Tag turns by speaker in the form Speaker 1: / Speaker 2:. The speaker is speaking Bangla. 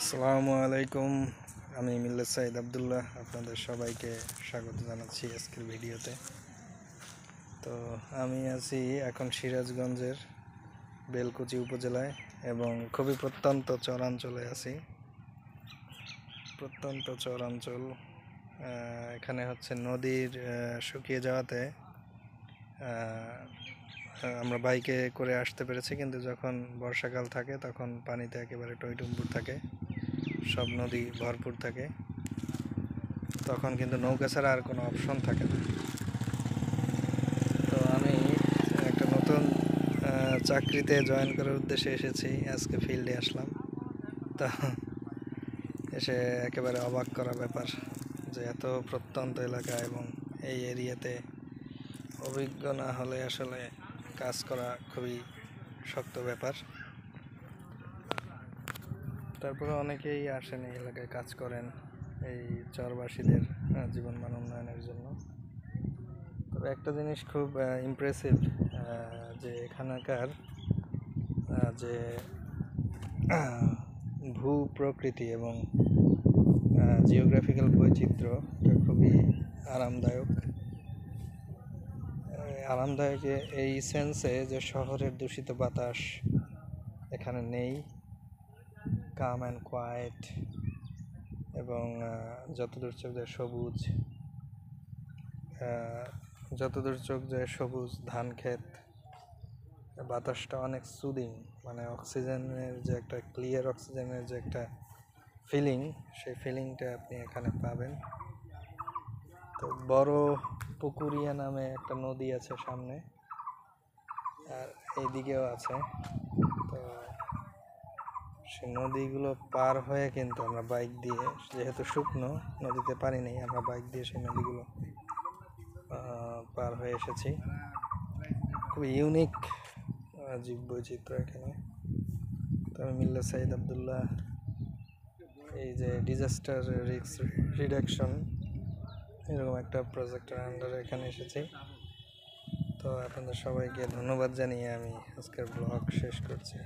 Speaker 1: আসসালামু আলাইকুম। আমি মিল্লাত সাইদ আবদুল্লাহ, আপনাদের সবাইকে স্বাগত জানাচ্ছি আজকের ভিডিওতে। তো আমি আছি এখন সিরাজগঞ্জের বেলকুচি উপজেলায় এবং খুবই প্রত্যন্ত চরাঞ্চলে আছি। প্রত্যন্ত চরাঞ্চল, এখানে হচ্ছে নদীর শুকিয়ে যাওয়াতে আমরা বাইকে করে আসতে পেরেছি, কিন্তু যখন বর্ষাকাল থাকে তখন পানিতে একেবারে টইটুম্বুর থাকে, সব নদী ভরপুর থাকে, তখন কিন্তু নৌকা ছাড়া আর কোনো অপশন থাকে না। তো আমি একটা নতুন চাকরিতে জয়েন করার উদ্দেশ্যে এসেছি, আজকে ফিল্ডে আসলাম। তো এসে একেবারে অবাক করা ব্যাপার যে এত প্রত্যন্ত এলাকা এবং এই এরিয়াতে অভিজ্ঞ না হলে আসলে কাজ করা খুবই শক্ত ব্যাপার। তারপরে অনেকেই আসেন এই এলাকায় কাজ করেন এই চরবাসীদের জীবনমান উন্নয়নের জন্য। তবে একটা জিনিস খুব ইমপ্রেসিভ, যে এখানকার যে ভূ প্রকৃতি এবং জিওগ্রাফিক্যাল বৈচিত্র্য, এটা খুবই আরামদায়ক। এই সেন্সে যে শহরের দূষিত বাতাস এখানে নেই, কাম অ্যান্ড কোয়াইট, এবং যতদূর চোখ যায় সবুজ ধান ক্ষেত, বাতাসটা অনেক সুদিং, মানে অক্সিজেনের যে একটা ক্লিয়ার অক্সিজেনের যে একটা ফিলিং, সেই ফিলিংটা আপনি এখানে পাবেন। তো বড় পুকুরিয়া নামে একটা নদী আছে সামনে, আর এইদিকেও আছে। তো সেই নদীগুলো পার হয়ে কিন্তু আমরা বাইক দিয়ে, যেহেতু শুকনো নদীতে পানি নেই, আমরা বাইক দিয়ে সেই নদীগুলো পার হয়ে এসেছি। খুব ইউনিক জীব বৈচিত্র্য এখানে। তো আমি মিল্লাত সাইদ আবদুল্লাহ, এই যে ডিজাস্টার রিস্ক রিডাকশন এরকম একটা প্রজেক্টের আন্ডারে এখানে এসেছি। তো আপনাদের সবাইকে ধন্যবাদ জানিয়ে আমি আজকের ব্লগ শেষ করছি।